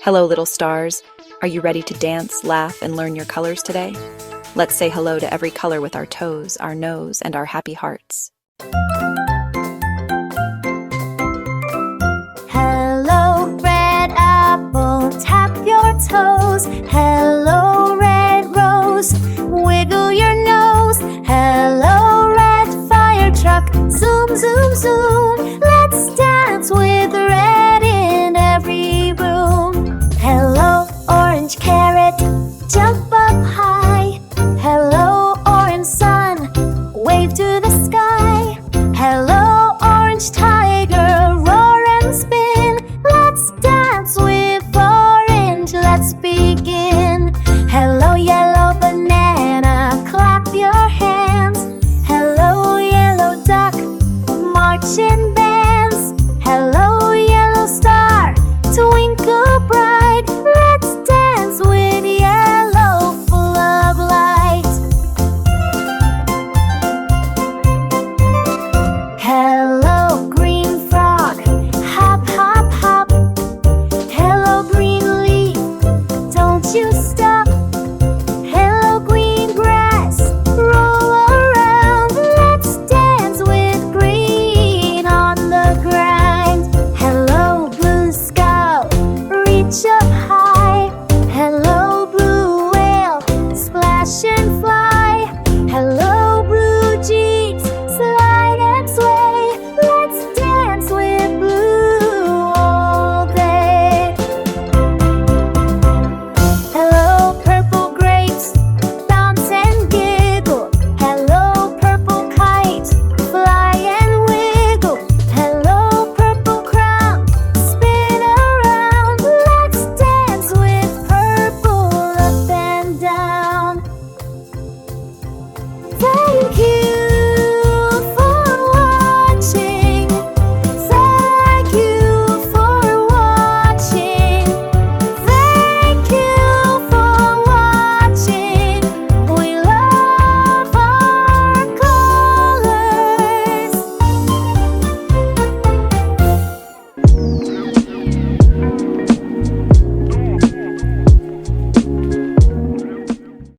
Hello, little stars. Are you ready to dance, laugh, and learn your colors today? Let's say hello to every color with our toes, our nose, and our happy hearts. Hello, red apple, tap your toes. Hello, red rose, wiggle your nose. Hello, red fire truck, zoom, zoom, zoom. Let's dance with red in every room. Hello, orange carrot, jump up high. Hello, orange sun, wave to the sky. Hello, orange